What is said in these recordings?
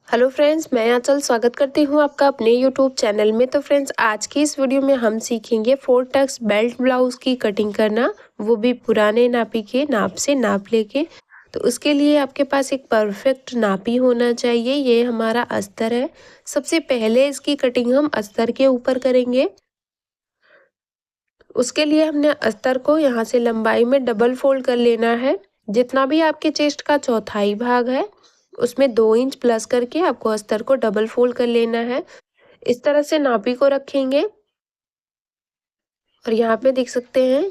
Hello friends, मैं आंचल स्वागत करती हूँ आपका अपने यूट्यूब चैनल में। तो फ्रेंड्स, आज की इस वीडियो में हम सीखेंगे 4 टक्स बेल्ट ब्लाउज़ की कटिंग करना, वो भी पुराने नापी के नाप से नाप लेके। तो उसके लिए आपके पास एक परफेक्ट नापी होना चाहिए। ये हमारा अस्तर है। सबसे पहले इसकी कटिंग हम अस्तर के ऊपर करेंगे। उसके लिए हमने अस्तर को यहाँ से लंबाई में डबल फोल्ड कर लेना है। जितना भी आपके चेस्ट का चौथाई भाग है उसमें 2 इंच प्लस करके आपको अस्तर को डबल फोल्ड कर लेना है। इस तरह से नापी को रखेंगे और यहाँ पे देख सकते हैं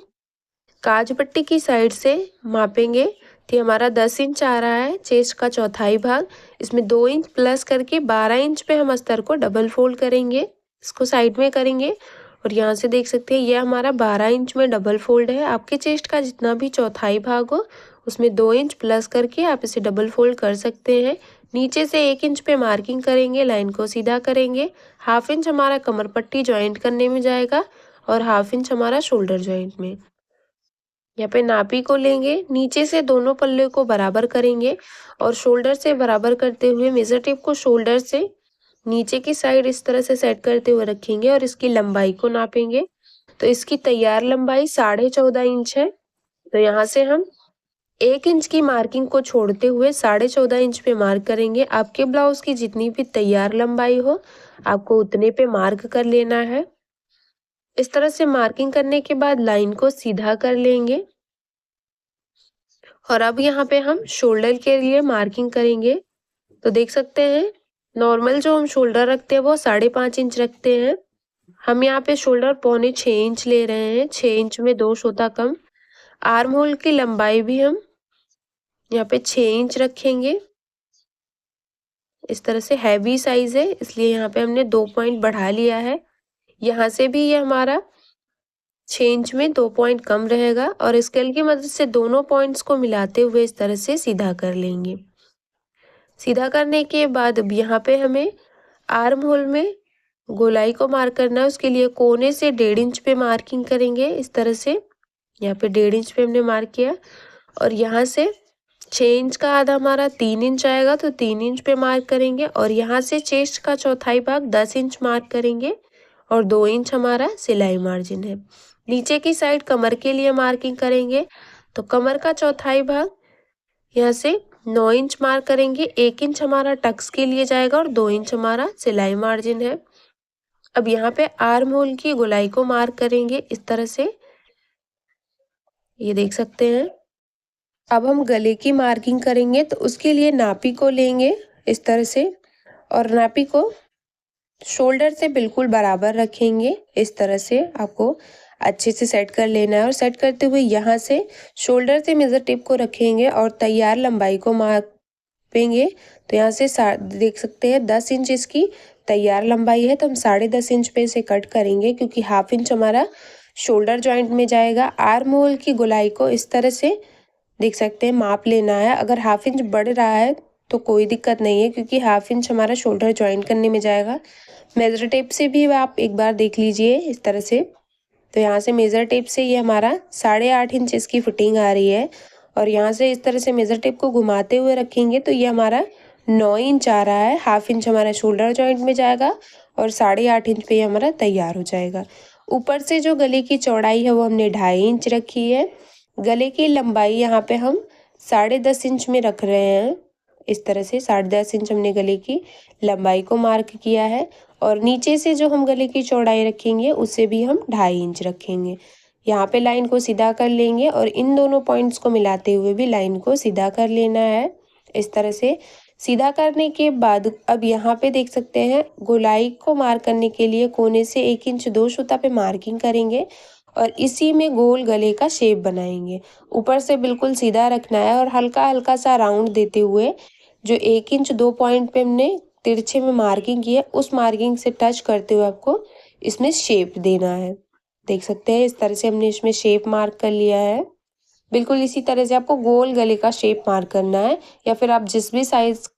काज पट्टी की साइड से मापेंगे। तो हमारा 10 इंच आ रहा है चेस्ट का चौथाई भाग। इसमें 2 इंच प्लस करके 12 इंच पे हम अस्तर को डबल फोल्ड करेंगे। इसको साइड में करेंगे और यहाँ से देख सकते हैं ये हमारा 12 इंच में डबल फोल्ड है। आपके चेस्ट का जितना भी चौथाई भाग हो उसमें 2 इंच प्लस करके आप इसे डबल फोल्ड कर सकते हैं। नीचे से 1 इंच पे मार्किंग करेंगे, लाइन को सीधा करेंगे। हाफ इंच हमारा कमर पट्टी ज्वाइंट करने में जाएगा और हाफ इंच हमारा शोल्डर ज्वाइंट में। यहाँ पे नापी को लेंगे, नीचे से दोनों पल्ले को बराबर करेंगे और शोल्डर से बराबर करते हुए मेजर टेप को शोल्डर से नीचे की साइड इस तरह से सेट करते हुए रखेंगे और इसकी लंबाई को नापेंगे। तो इसकी तैयार लंबाई 14.5 इंच है। तो यहाँ से हम 1 इंच की मार्किंग को छोड़ते हुए 14.5 इंच पे मार्क करेंगे। आपके ब्लाउज की जितनी भी तैयार लंबाई हो आपको उतने पे मार्क कर लेना है। इस तरह से मार्किंग करने के बाद लाइन को सीधा कर लेंगे और अब यहाँ पे हम शोल्डर के लिए मार्किंग करेंगे। तो देख सकते हैं नॉर्मल जो हम शोल्डर रखते हैं वो 5.5 इंच रखते हैं। हम यहाँ पे शोल्डर 5.25 इंच ले रहे हैं। 6 इंच में 2 होता कम। आर्म होल की लंबाई भी हम यहाँ पे 6 इंच रखेंगे। इस तरह से हैवी साइज है इसलिए यहाँ पे हमने 2 पॉइंट बढ़ा लिया है। यहाँ से भी ये हमारा 6 इंच में 2 पॉइंट कम रहेगा और स्केल की मदद से दोनों पॉइंट्स को मिलाते हुए इस तरह से सीधा कर लेंगे। सीधा करने के बाद अब यहाँ पे हमें आर्म होल में गोलाई को मार्क करना है। उसके लिए कोने से 1.5 इंच पे मार्किंग करेंगे। इस तरह से यहाँ पे 1.5 इंच पे हमने मार्क किया और यहाँ से 6 इंच का आधा हमारा 3 इंच आएगा तो 3 इंच पे मार्क करेंगे और यहाँ से चेस्ट का चौथाई भाग 10 इंच मार्क करेंगे और 2 इंच हमारा सिलाई मार्जिन है। नीचे की साइड कमर के लिए मार्किंग करेंगे। तो कमर का चौथाई भाग यहाँ से 9 इंच मार्क करेंगे। 1 इंच हमारा टक्स के लिए जाएगा और 2 इंच हमारा सिलाई मार्जिन है। अब यहाँ पे आर्म होल की गोलाई को मार्क करेंगे इस तरह से, ये देख सकते हैं। अब हम गले की मार्किंग करेंगे तो उसके लिए नापी को लेंगे इस तरह से और नापी को शोल्डर से बिल्कुल बराबर रखेंगे। इस तरह से आपको अच्छे से सेट कर लेना है और सेट करते हुए यहाँ से शोल्डर से मेजर टेप को रखेंगे और तैयार लंबाई को मापेंगे। तो यहाँ से देख सकते हैं 10 इंच इसकी तैयार लंबाई है तो हम 10.5 इंच पे इसे कट करेंगे क्योंकि हाफ इंच हमारा शोल्डर जॉइंट में जाएगा। आर्म होल की गोलाई को इस तरह से देख सकते हैं माप लेना है। अगर हाफ इंच बढ़ रहा है तो कोई दिक्कत नहीं है क्योंकि हाफ इंच हमारा शोल्डर जॉइंट करने में जाएगा। मेजर टेप से भी आप एक बार देख लीजिए इस तरह से। तो यहाँ से मेजर टेप से ये हमारा 8.5 इंच इसकी फिटिंग आ रही है और यहाँ से इस तरह से मेजर टेप को घुमाते हुए रखेंगे तो ये हमारा 9 इंच आ रहा है। हाफ इंच हमारा शोल्डर जॉइंट में जाएगा और 8.5 इंच पे ये हमारा तैयार हो जाएगा। ऊपर से जो गले की चौड़ाई है वो हमने 2.5 इंच रखी है। गले की लंबाई यहाँ पे हम 10.5 इंच में रख रहे हैं। इस तरह से 10.5 इंच हमने गले की लंबाई को मार्क किया है और नीचे से जो हम गले की चौड़ाई रखेंगे उसे भी हम 2.5 इंच रखेंगे। यहाँ पे लाइन को सीधा कर लेंगे और इन दोनों पॉइंट्स को मिलाते हुए भी लाइन को सीधा कर लेना है। इस तरह से सीधा करने के बाद अब यहाँ पे देख सकते हैं गोलाई को मार्क करने के लिए कोने से 1 इंच 2 सूता पे मार्किंग करेंगे और इसी में गोल गले का शेप बनाएंगे। ऊपर से बिल्कुल सीधा रखना है और हल्का हल्का सा राउंड देते हुए जो 1 इंच 2 पॉइंट पे हमने तिरछे में मार्किंग की है उस मार्किंग से टच करते हुए आपको इसमें शेप देना है। देख सकते हैं इस तरह से हमने इसमें शेप मार्क कर लिया है। बिल्कुल इसी तरह से आपको गोल गले का शेप मार्क करना है या फिर आप जिस भी साइज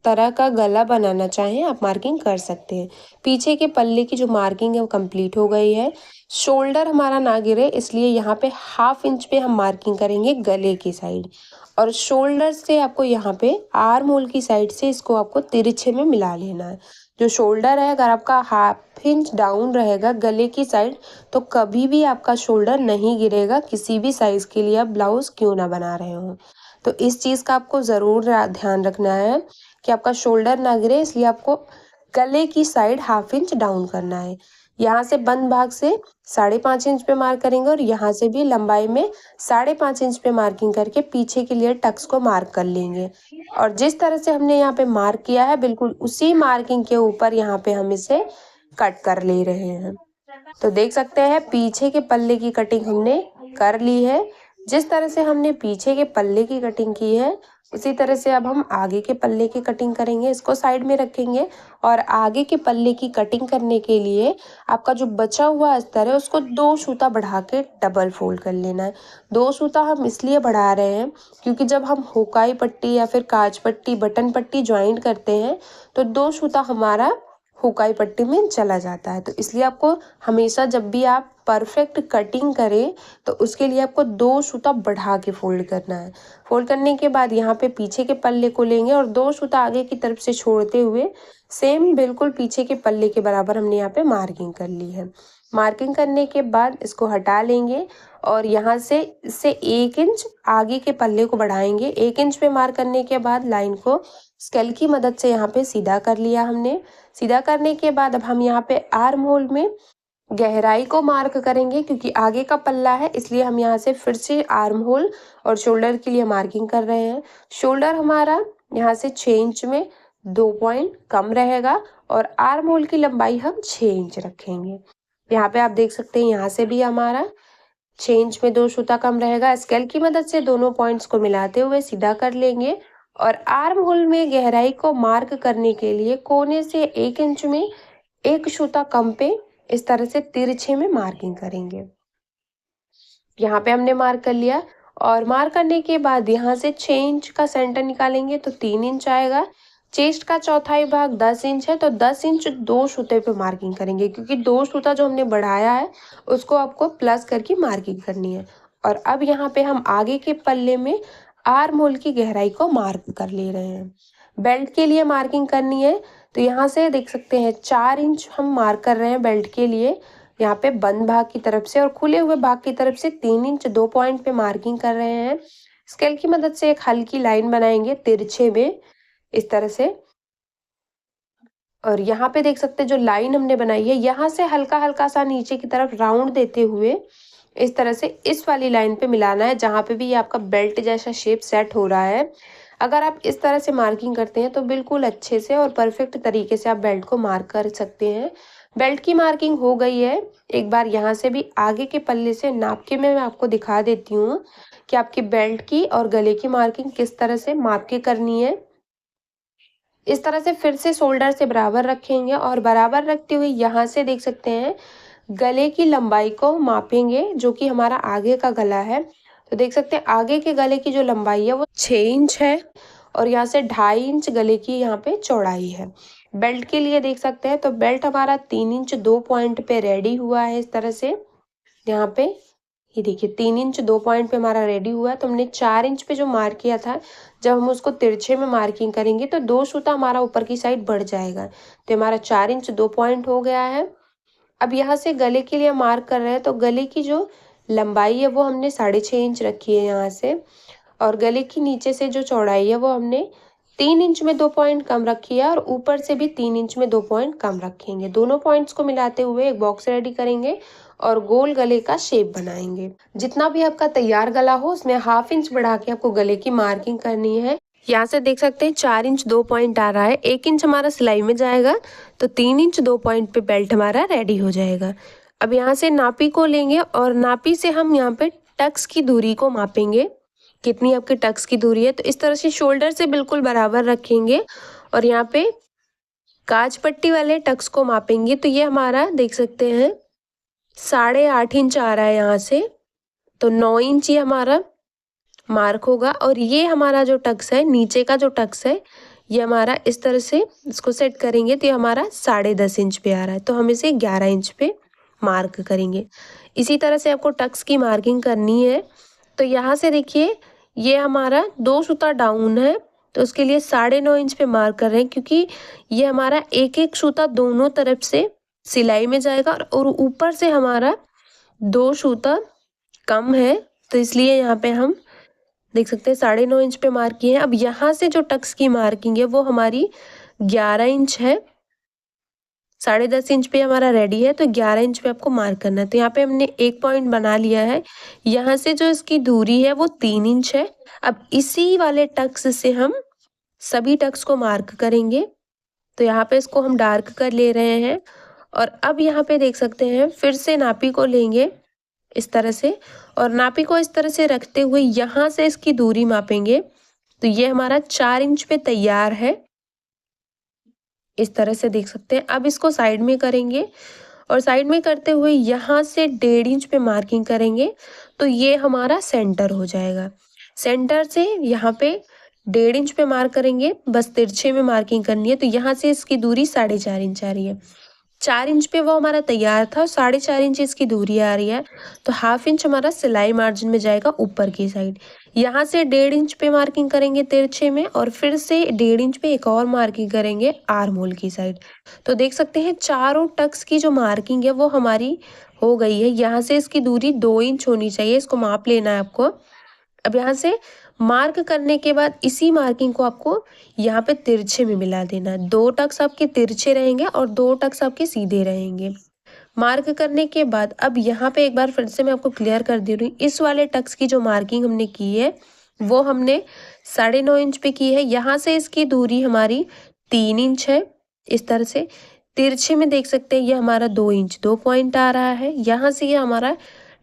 तरह का गला बनाना चाहें आप मार्किंग कर सकते हैं। पीछे के पल्ले की जो मार्किंग है वो कंप्लीट हो गई है। शोल्डर हमारा ना गिरे इसलिए यहाँ पे हाफ इंच पे हम मार्किंग करेंगे गले की साइड और शोल्डर से आपको यहाँ पे आर्म होल की साइड से इसको आपको तिरछे में मिला लेना है। जो शोल्डर है अगर आपका हाफ इंच डाउन रहेगा गले की साइड तो कभी भी आपका शोल्डर नहीं गिरेगा, किसी भी साइज के लिए आप ब्लाउज क्यों ना बना रहे हो। तो इस चीज़ का आपको ज़रूर ध्यान रखना है कि आपका शोल्डर ना गिरे, इसलिए आपको गले की साइड हाफ इंच डाउन करना है। यहाँ से बंद भाग से 5.5 इंच पे मार्क करेंगे और यहाँ से भी लंबाई में 5.5 इंच पे मार्किंग करके पीछे के लिए टक्स को मार्क कर लेंगे। और जिस तरह से हमने यहाँ पे मार्क किया है बिल्कुल उसी मार्किंग के ऊपर यहाँ पे हम इसे कट कर ले रहे हैं। तो देख सकते हैं पीछे के पल्ले की कटिंग हमने कर ली है। जिस तरह से हमने पीछे के पल्ले की कटिंग की है उसी तरह से अब हम आगे के पल्ले की कटिंग करेंगे। इसको साइड में रखेंगे और आगे के पल्ले की कटिंग करने के लिए आपका जो बचा हुआ अस्तर है उसको 2 सूता बढ़ा के डबल फोल्ड कर लेना है। 2 सूता हम इसलिए बढ़ा रहे हैं क्योंकि जब हम हुकाई पट्टी या फिर काज पट्टी बटन पट्टी ज्वाइंट करते हैं तो 2 सूता हमारा हुकाई पट्टी में चला जाता है। तो इसलिए आपको हमेशा जब भी आप परफेक्ट कटिंग करें तो उसके लिए आपको 2 सूता बढ़ा के फोल्ड करना है। फोल्ड करने के बाद यहाँ पे पीछे के पल्ले को लेंगे और 2 सूता आगे की तरफ से छोड़ते हुए सेम बिल्कुल पीछे के पल्ले के बराबर हमने यहाँ पे मार्किंग कर ली है। मार्किंग करने के बाद इसको हटा लेंगे और यहाँ से इससे 1 इंच आगे के पल्ले को बढ़ाएंगे। 1 इंच पे मार्क करने के बाद लाइन को स्केल की मदद से यहाँ पे सीधा कर लिया हमने। सीधा करने के बाद अब हम यहाँ पे आर्म होल में गहराई को मार्क करेंगे क्योंकि आगे का पल्ला है इसलिए हम यहाँ से फिर से आर्म होल और शोल्डर के लिए मार्किंग कर रहे हैं। शोल्डर हमारा यहाँ से 6 इंच में 2 पॉइंट कम रहेगा और आर्म होल की लंबाई हम 6 इंच रखेंगे। यहाँ पे आप देख सकते हैं यहाँ से भी हमारा 6 इंच में 2 सूता कम रहेगा। स्केल की मदद से दोनों पॉइंट्स को मिलाते हुए सीधा कर लेंगे और आर्म होल में गहराई को मार्क करने के लिए कोने से 1 इंच में 1 सूता कम पे इस तरह से तिरछे में मार्किंग करेंगे। यहाँ पे हमने मार्क कर लिया और मार्क करने के बाद यहाँ से 6 इंच का सेंटर निकालेंगे तो 3 इंच आएगा। चेस्ट का चौथाई भाग 10 इंच है तो 10 इंच 2 सूते पे मार्किंग करेंगे क्योंकि 2 सूता जो हमने बढ़ाया है उसको आपको प्लस करके मार्किंग करनी है। और अब यहाँ पे हम आगे के पल्ले में आर्म होल की गहराई को मार्क कर ले रहे हैं। बेल्ट के लिए मार्किंग करनी है तो यहाँ से देख सकते हैं 4 इंच हम मार्क कर रहे हैं बेल्ट के लिए। यहाँ पे बंद भाग की तरफ से और खुले हुए भाग की तरफ से 3 इंच 2 पॉइंट पे मार्किंग कर रहे हैं। स्केल की मदद से एक हल्की लाइन बनाएंगे तिरछे में इस तरह से। और यहाँ पे देख सकते हैं जो लाइन हमने बनाई है यहाँ से हल्का हल्का सा नीचे की तरफ राउंड देते हुए इस तरह से इस वाली लाइन पे मिलाना है जहाँ पे भी ये आपका बेल्ट जैसा शेप सेट हो रहा है। अगर आप इस तरह से मार्किंग करते हैं तो बिल्कुल अच्छे से और परफेक्ट तरीके से आप बेल्ट को मार्क कर सकते हैं। बेल्ट की मार्किंग हो गई है। एक बार यहाँ से भी आगे के पल्ले से नाप के मैं आपको दिखा देती हूँ कि आपकी बेल्ट की और गले की मार्किंग किस तरह से माप के करनी है। इस तरह से फिर से शोल्डर से बराबर रखेंगे और बराबर रखते हुए यहाँ से देख सकते हैं गले की लंबाई को मापेंगे जो कि हमारा आगे का गला है। तो देख सकते हैं आगे के गले की जो लंबाई है वो 6 इंच है और यहाँ से 2.5 इंच गले की यहाँ पे चौड़ाई है। बेल्ट के लिए देख सकते हैं तो बेल्ट हमारा 3 इंच 2 पॉइंट पे रेडी हुआ है इस तरह से। यहाँ पे ये देखिए 3 इंच 2 पॉइंट पे हमारा रेडी हुआ है। तो हमने 4 इंच पे जो मार्क किया था जब हम उसको तिरछे में मार्किंग करेंगे तो 2 सूता हमारा ऊपर की साइड बढ़ जाएगा। तो हमारा 4 इंच 2 पॉइंट हो गया है। अब यहाँ से गले के लिए मार्क कर रहे हैं तो गले की जो लंबाई है वो हमने 6.5 इंच रखी है यहाँ से और गले की नीचे से जो चौड़ाई है वो हमने 3 इंच में 2 पॉइंट कम रखी है और ऊपर से भी 3 इंच में 2 पॉइंट कम रखेंगे। दोनों पॉइंट्स को मिलाते हुए एक बॉक्स रेडी करेंगे और गोल गले का शेप बनाएंगे। जितना भी आपका तैयार गला हो उसमें हाफ इंच बढ़ा के आपको गले की मार्किंग करनी है। यहाँ से देख सकते हैं 4 इंच 2 पॉइंट आ रहा है। 1 इंच हमारा सिलाई में जाएगा तो 3 इंच 2 पॉइंट पे बेल्ट हमारा रेडी हो जाएगा। अब यहाँ से नापी को लेंगे और नापी से हम यहाँ पे टक्स की दूरी को मापेंगे कितनी आपके टक्स की दूरी है। तो इस तरह से शोल्डर से बिल्कुल बराबर रखेंगे और यहाँ पे काज पट्टी वाले टक्स को मापेंगे। तो ये हमारा देख सकते हैं 8.5 इंच आ रहा है यहाँ से तो 9 इंच ये हमारा मार्क होगा और ये हमारा जो टक्स है नीचे का जो टक्स है ये हमारा इस तरह से इसको सेट करेंगे तो ये हमारा 10.5 इंच पे आ रहा है तो हम इसे 11 इंच पे मार्क करेंगे। इसी तरह से आपको टक्स की मार्किंग करनी है। तो यहाँ से देखिए ये हमारा 2 सूता डाउन है, तो उसके लिए 9.5 इंच पे मार्क कर रहे हैं, क्योंकि ये हमारा एक सूता दोनों तरफ से सिलाई में जाएगा और ऊपर से हमारा 2 सूता कम है, तो इसलिए यहाँ पे हम देख सकते हैं 9.5 इंच पे मार्क किए हैं। अब यहाँ से जो टक्स की मार्किंग है वो हमारी 11 इंच है। 10.5 इंच पे हमारा रेडी है, तो 11 इंच पे आपको मार्क करना है। तो यहाँ पे हमने एक पॉइंट बना लिया है। यहाँ से जो इसकी दूरी है वो 3 इंच है। अब इसी वाले टक्स से हम सभी टक्स को मार्क करेंगे, तो यहाँ पे इसको हम डार्क कर ले रहे हैं। और अब यहाँ पे देख सकते हैं फिर से नापी को लेंगे इस तरह से, और नापी को इस तरह से रखते हुए यहाँ से इसकी दूरी मापेंगे, तो ये हमारा 4 इंच पे तैयार है। इस तरह से देख सकते हैं। अब इसको साइड में करेंगे और साइड में करते हुए यहाँ से 1.5 इंच पे मार्किंग करेंगे, तो ये हमारा सेंटर हो जाएगा। सेंटर से यहाँ पे 1.5 इंच पे मार्क करेंगे, बस तिरछे में मार्किंग करनी है, तो यहाँ से इसकी दूरी 4.5 इंच आ रही है। 4 इंच पे वो हमारा तैयार था और 4.5 इंच इसकी दूरी आ रही है, तो 1/2 इंच हमारा सिलाई मार्जिन में जाएगा ऊपर की साइड। यहाँ से 1.5 इंच पे मार्किंग करेंगे तिरछे में, और फिर से 1.5 इंच पे एक और मार्किंग करेंगे आर्म होल की साइड। तो देख सकते हैं चारों टक्स की जो मार्किंग है वो हमारी हो गई है। यहाँ से इसकी दूरी 2 इंच होनी चाहिए, इसको माप लेना है आपको। अब यहाँ से मार्क करने के बाद इसी मार्किंग को आपको यहाँ पे तिरछे में मिला देना है। 2 टक्स आपके तिरछे रहेंगे और 2 टक्स आपके सीधे रहेंगे। मार्क करने के बाद अब यहाँ पे एक बार फिर से मैं आपको क्लियर कर दे रही हूँ, इस वाले टक्स की जो मार्किंग हमने की है वो हमने 9.5 इंच पे की है। यहाँ से इसकी दूरी हमारी 3 इंच है। इस तरह से तिरछे में देख सकते हैं ये हमारा 2 इंच 2 पॉइंट आ रहा है। यहाँ से ये हमारा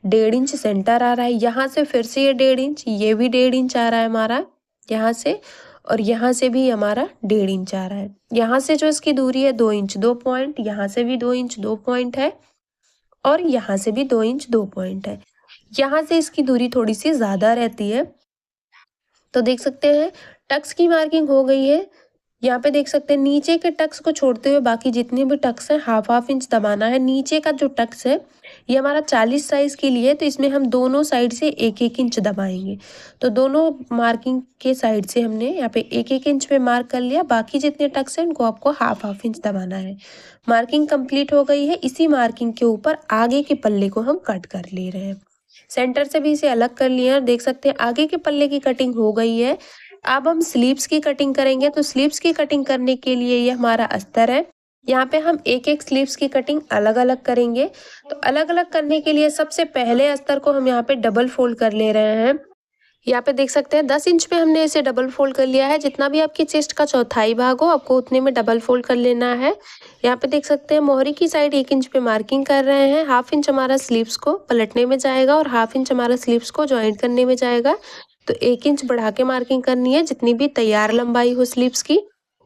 1.5 इंच सेंटर आ रहा है। यहाँ से फिर से ये 1.5 इंच, ये भी 1.5 इंच आ रहा है हमारा यहाँ से, और यहाँ से भी हमारा 1.5 इंच आ रहा है। यहाँ से जो इसकी दूरी है 2 इंच 2 पॉइंट, यहाँ से भी 2 इंच 2 पॉइंट है, और यहाँ से भी 2 इंच 2 पॉइंट है। यहाँ से इसकी दूरी थोड़ी सी ज़्यादा रहती है। तो देख सकते हैं टक्स की मार्किंग हो गई है। यहाँ पे देख सकते हैं नीचे के टक्स को छोड़ते हुए बाकी जितने भी टक्स हैं 1/2 इंच दबाना है। नीचे का जो टक्स है ये हमारा 40 साइज के लिए है, तो इसमें हम दोनों साइड से 1-1 इंच दबाएंगे। तो दोनों मार्किंग के साइड से हमने यहाँ पे 1-1 इंच पे मार्क कर लिया। बाकी जितने टक्स हैं उनको आपको 1/2 इंच दबाना है। मार्किंग कंप्लीट हो गई है। इसी मार्किंग के ऊपर आगे के पल्ले को हम कट कर ले रहे हैं। सेंटर से भी इसे अलग कर लिया। देख सकते हैं आगे के पल्ले की कटिंग हो गई है। अब हम स्लीव्स की कटिंग करेंगे, तो स्लीव्स की कटिंग करने के लिए ये हमारा अस्तर है। यहाँ पे हम एक-एक स्लीव्स की कटिंग अलग-अलग करेंगे। तो अलग-अलग करने के लिए सबसे पहले अस्तर को हम यहाँ पे डबल फोल्ड कर ले रहे हैं। यहाँ पे देख सकते हैं 10 इंच पे हमने इसे डबल फोल्ड कर लिया है। जितना भी आपकी चेस्ट का चौथाई भाग हो आपको उतने में डबल फोल्ड कर लेना है। यहाँ पे देख सकते हैं मोहरी की साइड 1 इंच पे मार्किंग कर रहे हैं। 1/2 इंच हमारा स्लीव्स को पलटने में जाएगा और 1/2 इंच हमारा स्लीव्स को जॉइंट करने में जाएगा। तो 1 इंच बढ़ा के मार्किंग करनी है जितनी भी तैयार लंबाई हो स्लीव्स की।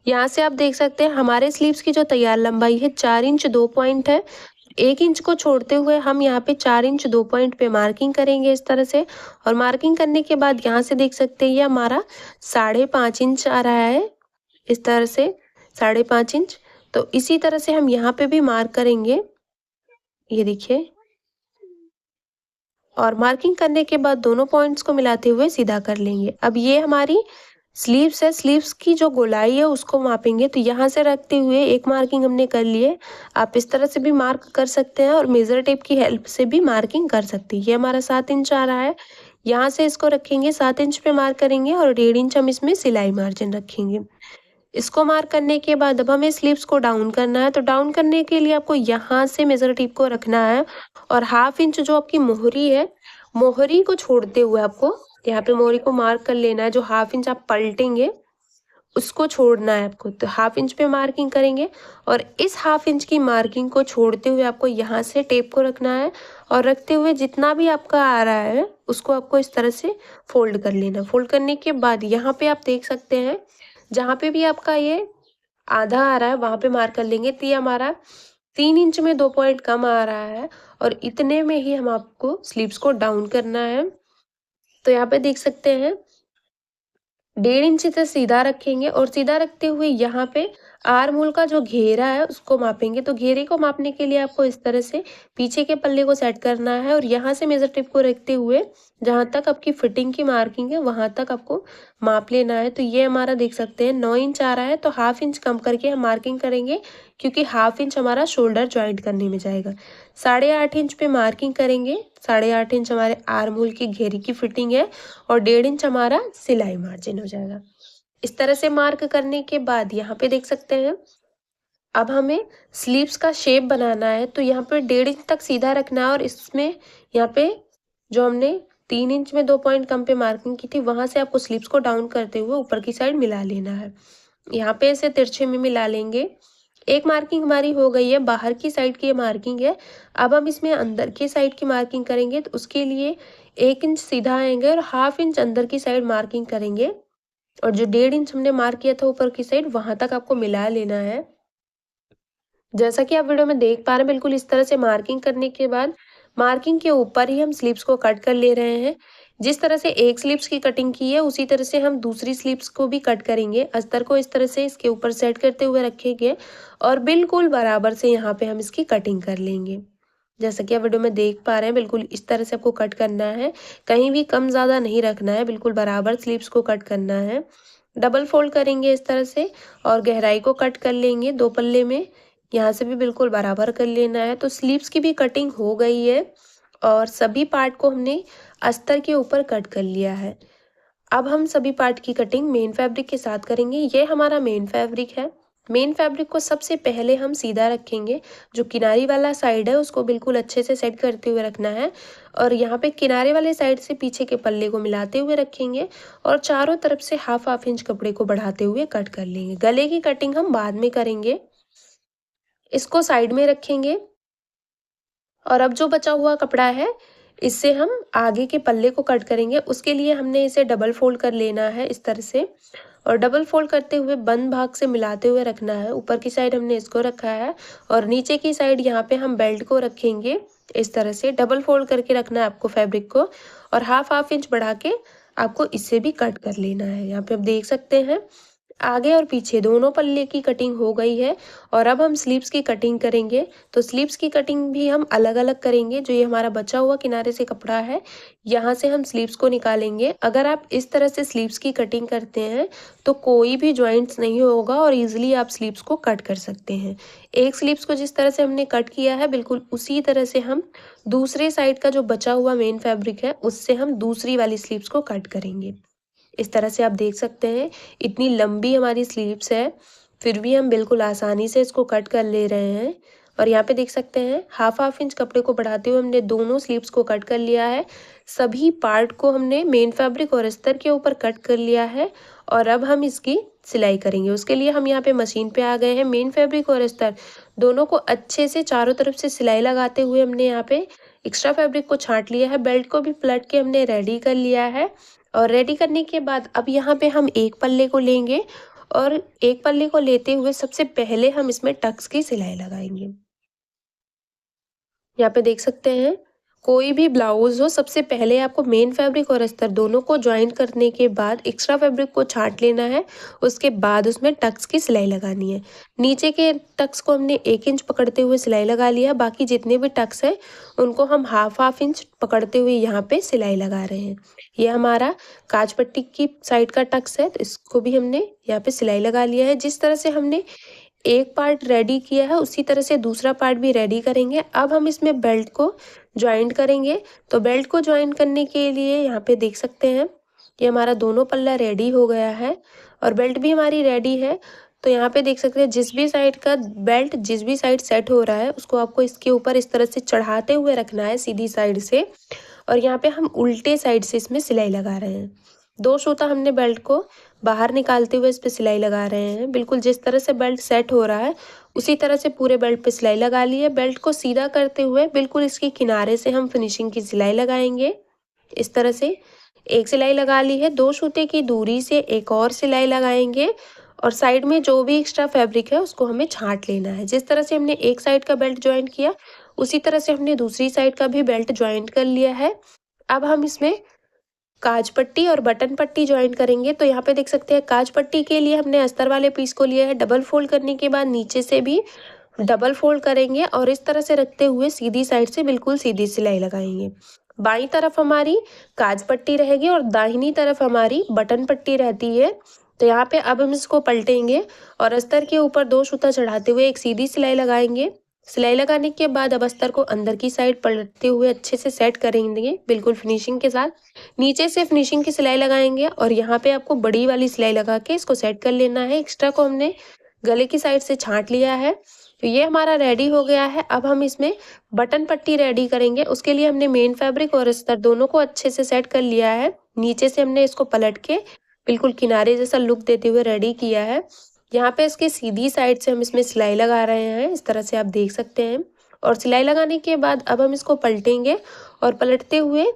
यहाँ से आप देख सकते हैं हमारे स्लीव्स की जो तैयार लंबाई है 4 इंच 2 पॉइंट है। 1 इंच को छोड़ते हुए हम यहाँ पे 4 इंच 2 पॉइंट पे मार्किंग करेंगे इस तरह से। और मार्किंग करने के बाद यहाँ से देख सकते हैं ये हमारा 5.5 इंच आ रहा है इस तरह से 5.5 इंच। तो इसी तरह से हम यहाँ पे भी मार्क करेंगे, ये देखिए। और मार्किंग करने के बाद दोनों पॉइंट्स को मिलाते हुए सीधा कर लेंगे। अब ये हमारी स्लीव्स है, स्लीव्स की जो गोलाई है उसको मापेंगे। तो यहाँ से रखते हुए एक मार्किंग हमने कर ली है। आप इस तरह से भी मार्क कर सकते हैं और मेज़र टेप की हेल्प से भी मार्किंग कर सकते हैं। ये हमारा 7 इंच आ रहा है। यहाँ से इसको रखेंगे 7 इंच पे मार्क करेंगे और 1.5 इंच हम इसमें सिलाई मार्जिन रखेंगे। इसको मार्क करने के बाद अब हमें स्लीव्स को डाउन करना है। तो डाउन करने के लिए आपको यहाँ से मेज़र टेप को रखना है और 1/2 इंच जो आपकी मोहरी है, मोहरी को छोड़ते हुए आपको यहाँ पे मोहरी को मार्क कर लेना है। जो 1/2 इंच आप पलटेंगे उसको छोड़ना है आपको। तो 1/2 इंच पे मार्किंग करेंगे और इस 1/2 इंच की मार्किंग को छोड़ते हुए आपको यहाँ से टेप को रखना है और रखते हुए जितना भी आपका आ रहा है उसको आपको इस तरह से फोल्ड कर लेना। फोल्ड करने के बाद यहाँ पे आप देख सकते हैं जहाँ पे भी आपका ये आधा आ रहा है वहाँ पे मार्क कर लेंगे। तो ये हमारा 3 इंच में 2 पॉइंट कम आ रहा है और इतने में ही हम आपको स्लीव्स को डाउन करना है। तो यहाँ पे देख सकते हैं 1.5 इंच से सीधा रखेंगे और सीधा रखते हुए यहाँ पे आर्म होल का जो घेरा है उसको मापेंगे। तो घेरे को मापने के लिए आपको इस तरह से पीछे के पल्ले को सेट करना है और यहाँ से मेजर टेप को रखते हुए जहाँ तक आपकी फिटिंग की मार्किंग है वहाँ तक आपको माप लेना है। तो ये हमारा देख सकते हैं 9 इंच आ रहा है, तो हाफ इंच कम करके हम मार्किंग करेंगे क्योंकि हाफ इंच हमारा शोल्डर ज्वाइंट करने में जाएगा। 8.5 इंच पे मार्किंग करेंगे। 8.5 इंच हमारे आर्म होल की घेरे की फिटिंग है और 1.5 इंच हमारा सिलाई मार्जिन हो जाएगा। इस तरह से मार्क करने के बाद यहाँ पे देख सकते हैं अब हमें स्लीव्स का शेप बनाना है। तो यहाँ पे 1.5 इंच तक सीधा रखना है और इसमें यहाँ पे जो हमने 3 इंच में 2 पॉइंट कम पे मार्किंग की थी वहां से आपको स्लीव्स को डाउन करते हुए ऊपर की साइड मिला लेना है। यहाँ पे इसे तिरछे में मिला लेंगे। एक मार्किंग हमारी हो गई है, बाहर की साइड की ये मार्किंग है। अब हम इसमें अंदर की साइड की मार्किंग करेंगे, तो उसके लिए 1 इंच सीधा आएंगे और हाफ इंच अंदर की साइड मार्किंग करेंगे और जो 1.5 इंच हमने मार्क किया था ऊपर की साइड वहां तक आपको मिला लेना है। जैसा कि आप वीडियो में देख पा रहे हैं, बिल्कुल इस तरह से मार्किंग करने के बाद मार्किंग के ऊपर ही हम स्लीव्स को कट कर ले रहे हैं। जिस तरह से एक स्लीव्स की कटिंग की है उसी तरह से हम दूसरी स्लीव्स को भी कट करेंगे। अस्तर को इस तरह से इसके ऊपर सेट करते हुए रखेंगे और बिल्कुल बराबर से यहाँ पे हम इसकी कटिंग कर लेंगे। जैसा कि आप वीडियो में देख पा रहे हैं, बिल्कुल इस तरह से आपको कट करना है, कहीं भी कम ज़्यादा नहीं रखना है, बिल्कुल बराबर स्लीव्स को कट करना है। डबल फोल्ड करेंगे इस तरह से और गहराई को कट कर लेंगे 2 पल्ले में। यहाँ से भी बिल्कुल बराबर कर लेना है। तो स्लीव्स की भी कटिंग हो गई है और सभी पार्ट को हमने अस्तर के ऊपर कट कर लिया है। अब हम सभी पार्ट की कटिंग मेन फैब्रिक के साथ करेंगे। ये हमारा मेन फैब्रिक है। मेन फैब्रिक को सबसे पहले हम सीधा रखेंगे। जो किनारी वाला साइड है उसको बिल्कुल अच्छे से सेट करते हुए रखना है और यहाँ पे किनारे वाले साइड से पीछे के पल्ले को मिलाते हुए रखेंगे और चारों तरफ से हाफ इंच कपड़े को बढ़ाते हुए कट कर लेंगे। गले की कटिंग हम बाद में करेंगे। इसको साइड में रखेंगे और अब जो बचा हुआ कपड़ा है इससे हम आगे के पल्ले को कट करेंगे। उसके लिए हमने इसे डबल फोल्ड कर लेना है इस तरह से और डबल फोल्ड करते हुए बंद भाग से मिलाते हुए रखना है। ऊपर की साइड हमने इसको रखा है और नीचे की साइड यहाँ पे हम बेल्ट को रखेंगे। इस तरह से डबल फोल्ड करके रखना है आपको फैब्रिक को और हाफ इंच बढ़ा के आपको इससे भी कट कर लेना है। यहाँ पे आप देख सकते हैं आगे और पीछे दोनों पल्ले की कटिंग हो गई है और अब हम स्लीव्स की कटिंग करेंगे। तो स्लीव्स की कटिंग भी हम अलग अलग करेंगे। जो ये हमारा बचा हुआ किनारे से कपड़ा है यहाँ से हम स्लीव्स को निकालेंगे। अगर आप इस तरह से स्लीव्स की कटिंग करते हैं तो कोई भी जॉइंट्स नहीं होगा और इजीली आप स्लीव्स को कट कर सकते हैं। एक स्लीव्स को जिस तरह से हमने कट किया है बिल्कुल उसी तरह से हम दूसरे साइड का जो बचा हुआ मेन फैब्रिक है उससे हम दूसरी वाली स्लीव्स को कट करेंगे। इस तरह से आप देख सकते हैं इतनी लंबी हमारी स्लीव्स है, फिर भी हम बिल्कुल आसानी से इसको कट कर ले रहे हैं। और यहाँ पे देख सकते हैं हाफ इंच कपड़े को बढ़ाते हुए हमने दोनों स्लीव्स को कट कर लिया है। सभी पार्ट को हमने मेन फैब्रिक और अस्तर के ऊपर कट कर लिया है और अब हम इसकी सिलाई करेंगे। उसके लिए हम यहाँ पे मशीन पे आ गए हैं। मेन फैब्रिक और अस्तर दोनों को अच्छे से चारों तरफ से सिलाई लगाते हुए हमने यहाँ पे एक्स्ट्रा फैब्रिक को छांट लिया है। बेल्ट को भी पलट के हमने रेडी कर लिया है और रेडी करने के बाद अब यहाँ पे हम एक पल्ले को लेंगे और एक पल्ले को लेते हुए सबसे पहले हम इसमें टक्स की सिलाई लगाएंगे। यहाँ पे देख सकते हैं कोई भी ब्लाउज हो सबसे पहले आपको मेन फैब्रिक और अस्तर दोनों को ज्वाइन करने के बाद एक्स्ट्रा फैब्रिक को छांट लेना है। उसके बाद उसमें टक्स की सिलाई लगानी है। नीचे के टक्स को हमने 1 इंच पकड़ते हुए सिलाई लगा लिया। बाकी जितने भी टक्स हैं उनको हम हाफ इंच पकड़ते हुए यहाँ पे सिलाई लगा रहे हैं। ये हमारा काज पट्टी की साइड का टक्स है तो इसको भी हमने यहाँ पे सिलाई लगा लिया है। जिस तरह से हमने एक पार्ट रेडी किया है उसी तरह से दूसरा पार्ट भी रेडी करेंगे। अब हम इसमें बेल्ट को ज्वाइंट करेंगे। तो बेल्ट को ज्वाइन करने के लिए यहाँ पे देख सकते हैं ये हमारा दोनों पल्ला रेडी हो गया है और बेल्ट भी हमारी रेडी है। तो यहाँ पे देख सकते हैं जिस भी साइड का बेल्ट जिस भी साइड सेट हो रहा है उसको आपको इसके ऊपर इस तरह से चढ़ाते हुए रखना है सीधी साइड से और यहाँ पे हम उल्टे साइड से इसमें सिलाई लगा रहे हैं। 2 सूता हमने बेल्ट को बाहर निकालते हुए इस पे सिलाई लगा रहे हैं। बिल्कुल जिस तरह से बेल्ट सेट हो रहा है उसी तरह से पूरे बेल्ट पे सिलाई लगा ली है। बेल्ट को सीधा करते हुए बिल्कुल इसके किनारे से हम फिनिशिंग की सिलाई लगाएंगे। इस तरह से एक सिलाई लगा ली है। 2 सूते की दूरी से एक और सिलाई लगाएंगे और साइड में जो भी एक्स्ट्रा फैब्रिक है उसको हमें छांट लेना है। जिस तरह से हमने एक साइड का बेल्ट ज्वाइंट किया उसी तरह से हमने दूसरी साइड का भी बेल्ट ज्वाइंट कर लिया है। अब हम इसमें काज पट्टी और बटन पट्टी ज्वाइन करेंगे। तो यहाँ पे देख सकते हैं काज पट्टी के लिए हमने अस्तर वाले पीस को लिया है। डबल फोल्ड करने के बाद नीचे से भी डबल फोल्ड करेंगे और इस तरह से रखते हुए सीधी साइड से बिल्कुल सीधी सिलाई लगाएंगे। बाईं तरफ हमारी काज पट्टी रहेगी और दाहिनी तरफ हमारी बटन पट्टी रहती है। तो यहाँ पे अब हम इसको पलटेंगे और अस्तर के ऊपर 2 सूता चढ़ाते हुए एक सीधी सिलाई लगाएंगे। सिलाई लगाने के बाद अब अस्तर को अंदर की साइड पलटते हुए अच्छे से सेट करेंगे बिल्कुल फिनिशिंग के साथ। नीचे से फिनिशिंग की सिलाई लगाएंगे और यहाँ पे आपको बड़ी वाली सिलाई लगा के इसको सेट कर लेना है। एक्स्ट्रा को हमने गले की साइड से छांट लिया है। तो ये हमारा रेडी हो गया है। अब हम इसमें बटन पट्टी रेडी करेंगे। उसके लिए हमने मेन फैब्रिक और अस्तर दोनों को अच्छे से सेट कर लिया है। नीचे से हमने इसको पलट के बिल्कुल किनारे जैसा लुक देते हुए रेडी किया है। यहाँ पे इसके सीधी साइड से हम इसमें सिलाई लगा रहे हैं, इस तरह से आप देख सकते हैं। और सिलाई लगाने के बाद अब हम इसको पलटेंगे और पलटते हुए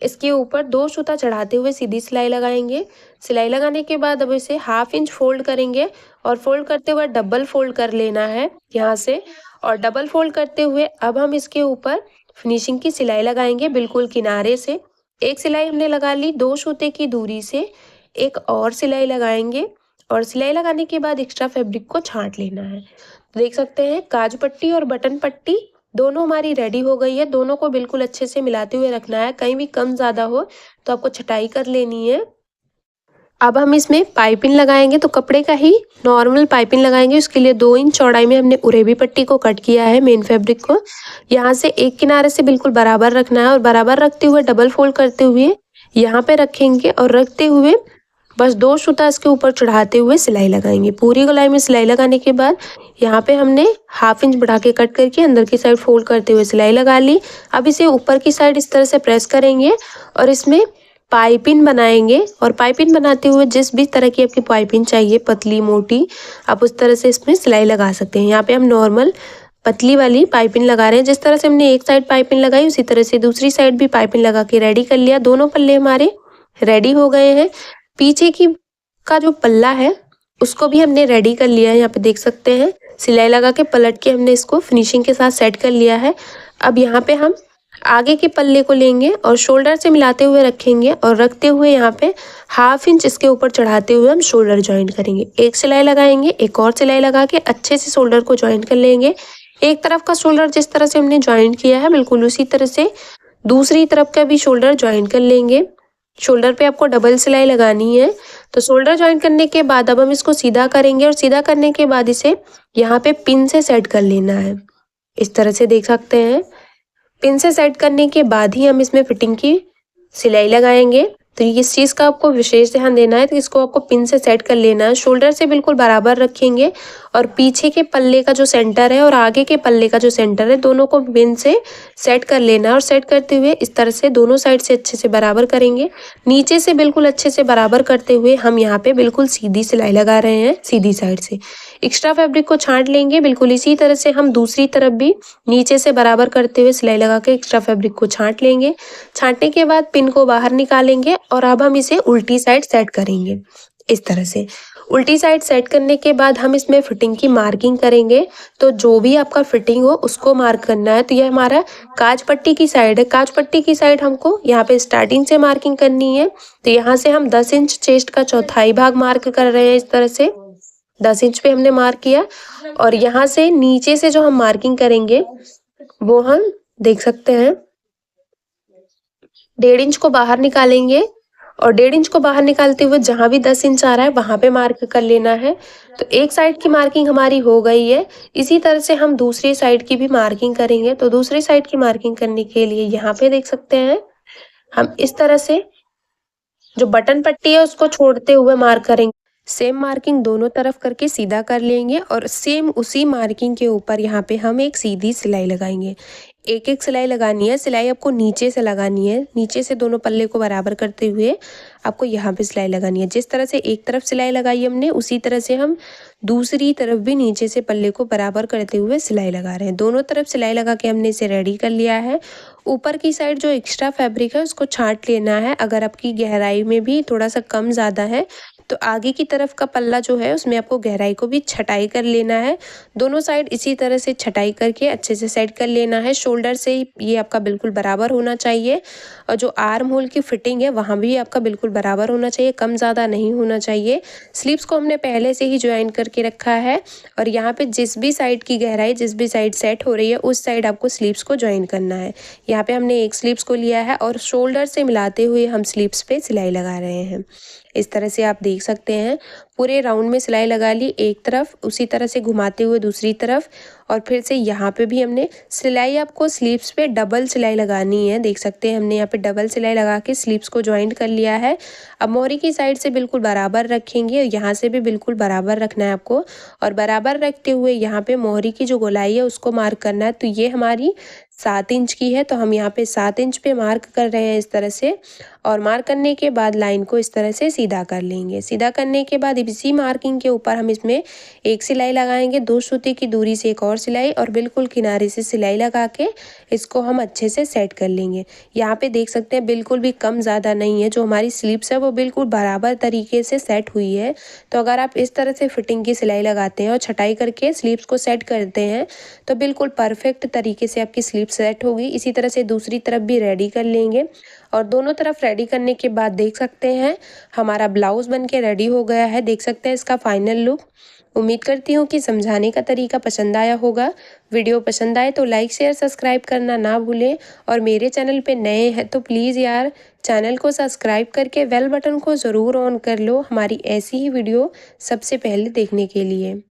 इसके ऊपर 2 सूता चढ़ाते हुए सीधी सिलाई लगाएंगे। सिलाई लगाने के बाद अब इसे 1/2 इंच फोल्ड करेंगे और फोल्ड करते हुए डबल फोल्ड कर लेना है यहाँ से। और डबल फोल्ड करते हुए अब हम इसके ऊपर फिनिशिंग की सिलाई लगाएंगे बिल्कुल किनारे से। एक सिलाई हमने लगा ली, 2 सूते की दूरी से एक और सिलाई लगाएंगे और सिलाई लगाने के बाद एक्स्ट्रा फैब्रिक को छांट लेना है। तो देख सकते हैं काज पट्टी और बटन पट्टी दोनों हमारी रेडी हो गई है। दोनों को बिल्कुल अच्छे से मिलाते हुए रखना है, कहीं भी कम ज़्यादा हो तो आपको छटाई कर लेनी है। अब हम इसमें पाइपिंग लगाएंगे, तो कपड़े का ही नॉर्मल पाइपिंग लगाएंगे। उसके लिए 2 इंच चौड़ाई में हमने उरेबी पट्टी को कट किया है मेन फैब्रिक को। यहाँ से एक किनारे से बिल्कुल बराबर रखना है और बराबर रखते हुए डबल फोल्ड करते हुए यहाँ पे रखेंगे और रखते हुए बस 2 सूता इसके ऊपर चढ़ाते हुए सिलाई लगाएंगे। पूरी गोलाई में सिलाई लगाने के बाद यहाँ पे हमने 1/2 इंच बढ़ा के कट करके अंदर की साइड फोल्ड करते हुए सिलाई लगा ली। अब इसे ऊपर की साइड इस तरह से प्रेस करेंगे और इसमें पाइपिंग बनाएंगे। और पाइपिंग बनाते हुए जिस भी तरह की आपकी पाइपिंग चाहिए, पतली मोटी, आप उस तरह से इसमें सिलाई लगा सकते हैं। यहाँ पे हम नॉर्मल पतली वाली पाइपिंग लगा रहे हैं। जिस तरह से हमने एक साइड पाइपिंग लगाई उसी तरह से दूसरी साइड भी पाइपिंग लगा के रेडी कर लिया। दोनों पल्ले हमारे रेडी हो गए हैं। पीछे की का जो पल्ला है उसको भी हमने रेडी कर लिया है। यहाँ पे देख सकते हैं सिलाई लगा के पलट के हमने इसको फिनिशिंग के साथ सेट कर लिया है। अब यहाँ पे हम आगे के पल्ले को लेंगे और शोल्डर से मिलाते हुए रखेंगे और रखते हुए यहाँ पे 1/2 इंच इसके ऊपर चढ़ाते हुए हम शोल्डर ज्वाइन करेंगे। एक सिलाई लगाएंगे, एक और सिलाई लगा के अच्छे से शोल्डर को ज्वाइन कर लेंगे। एक तरफ का शोल्डर जिस तरह से हमने ज्वाइन किया है बिल्कुल उसी तरह से दूसरी तरफ का भी शोल्डर ज्वाइन कर लेंगे। शोल्डर पे आपको डबल सिलाई लगानी है। तो शोल्डर ज्वाइन करने के बाद अब हम इसको सीधा करेंगे और सीधा करने के बाद इसे यहाँ पे पिन से सेट कर लेना है। इस तरह से देख सकते हैं। पिन से सेट करने के बाद ही हम इसमें फिटिंग की सिलाई लगाएंगे। तो इस चीज़ का आपको विशेष ध्यान देना है। तो इसको आपको पिन से सेट कर लेना है। शोल्डर से बिल्कुल बराबर रखेंगे और पीछे के पल्ले का जो सेंटर है और आगे के पल्ले का जो सेंटर है दोनों को पिन से सेट कर लेना है। और सेट करते हुए इस तरह से दोनों साइड से अच्छे से बराबर करेंगे। नीचे से बिल्कुल अच्छे से बराबर करते हुए हम यहाँ पे बिल्कुल सीधी सिलाई लगा रहे हैं सीधी साइड से। एक्स्ट्रा फैब्रिक को छांट लेंगे। बिल्कुल इसी तरह से हम दूसरी तरफ भी नीचे से बराबर करते हुए सिलाई लगा के एक्स्ट्रा फैब्रिक को छांट लेंगे। छांटने के बाद पिन को बाहर निकालेंगे और अब हम इसे उल्टी साइड सेट करेंगे। इस तरह से उल्टी साइड सेट करने के बाद हम इसमें फिटिंग की मार्किंग करेंगे। तो जो भी आपका फिटिंग हो उसको मार्क करना है। तो ये हमारा काज पट्टी की साइड है। काज पट्टी की साइड हमको यहाँ पे स्टार्टिंग से मार्किंग करनी है। तो यहाँ से हम 10 इंच चेस्ट का चौथाई भाग मार्क कर रहे हैं। इस तरह से 10 इंच पे हमने मार्क किया और यहाँ से नीचे से जो हम मार्किंग करेंगे वो हम देख सकते हैं 1.5 इंच को बाहर निकालेंगे और 1.5 इंच को बाहर निकालते हुए जहाँ भी 10 इंच आ रहा है वहाँ पे मार्क कर लेना है। तो एक साइड की मार्किंग हमारी हो गई है। इसी तरह से हम दूसरी साइड की भी मार्किंग करेंगे। तो दूसरी साइड की मार्किंग करने के लिए यहाँ पे देख सकते हैं हम इस तरह से जो बटन पट्टी है उसको छोड़ते हुए मार्क करेंगे। सेम मार्किंग दोनों तरफ करके सीधा कर लेंगे और सेम उसी मार्किंग के ऊपर यहाँ पे हम एक सीधी सिलाई लगाएंगे। एक एक सिलाई लगानी है। सिलाई आपको नीचे से लगानी है। नीचे से दोनों पल्ले को बराबर करते हुए आपको यहाँ पे सिलाई लगानी है। जिस तरह से एक तरफ सिलाई लगाई हमने उसी तरह से हम दूसरी तरफ भी नीचे से पल्ले को बराबर करते हुए सिलाई लगा रहे हैं। दोनों तरफ सिलाई लगा के हमने इसे रेडी कर लिया है। ऊपर की साइड जो एक्स्ट्रा फैब्रिक है उसको छांट लेना है। अगर आपकी गहराई में भी थोड़ा सा कम ज़्यादा है तो आगे की तरफ का पल्ला जो है उसमें आपको गहराई को भी छटाई कर लेना है। दोनों साइड इसी तरह से छटाई करके अच्छे से सेट कर लेना है। शोल्डर से ही ये आपका बिल्कुल बराबर होना चाहिए और जो आर्म होल की फिटिंग है वहाँ भी आपका बिल्कुल बराबर होना चाहिए, कम ज़्यादा नहीं होना चाहिए। स्लीव्स को हमने पहले से ही ज्वाइन करके रखा है और यहाँ पे जिस भी साइड की गहराई जिस भी साइड सेट हो रही है उस साइड आपको स्लीव्स को ज्वाइन करना है। यहाँ पे हमने एक स्लीव्स को लिया है और शोल्डर से मिलाते हुए हम स्लीव्स पे सिलाई लगा रहे हैं। इस तरह से आप देख सकते हैं पूरे राउंड में सिलाई लगा ली एक तरफ, उसी तरह से घुमाते हुए दूसरी तरफ और फिर से यहाँ पे भी हमने सिलाई आपको स्लीव्स पे डबल सिलाई लगानी है। देख सकते हैं हमने यहाँ पे डबल सिलाई लगा के स्लीव्स को ज्वाइंट कर लिया है। अब मोहरी की साइड से बिल्कुल बराबर रखेंगे और यहाँ से भी बिल्कुल बराबर रखना है आपको और बराबर रखते हुए यहाँ पे मोहरी की जो गोलाई है उसको मार्क करना है। तो ये हमारी 7 इंच की है तो हम यहाँ पे 7 इंच पे मार्क कर रहे हैं इस तरह से और मार्क करने के बाद लाइन को इस तरह से सीधा कर लेंगे। सीधा करने के बाद इसी मार्किंग के ऊपर हम इसमें एक सिलाई लगाएंगे, 2 सूती की दूरी से एक और सिलाई और बिल्कुल किनारे से सिलाई लगा के इसको हम अच्छे से सेट कर लेंगे। यहाँ पे देख सकते हैं बिल्कुल भी कम ज़्यादा नहीं है, जो हमारी स्लीव्स है वो बिल्कुल बराबर तरीके से सेट हुई है। तो अगर आप इस तरह से फिटिंग की सिलाई लगाते हैं और छटाई करके स्लीव्स को सेट करते हैं तो बिल्कुल परफेक्ट तरीके से आपकी स्लीव सेट होगी। इसी तरह से दूसरी तरफ भी रेडी कर लेंगे और दोनों तरफ रेडी करने के बाद देख सकते हैं हमारा ब्लाउज बन के रेडी हो गया है। देख सकते हैं इसका फाइनल लुक। उम्मीद करती हूँ कि समझाने का तरीका पसंद आया होगा। वीडियो पसंद आए तो लाइक शेयर सब्सक्राइब करना ना भूलें और मेरे चैनल पे नए हैं तो प्लीज़ यार चैनल को सब्सक्राइब करके बेल बटन को ज़रूर ऑन कर लो हमारी ऐसी ही वीडियो सबसे पहले देखने के लिए।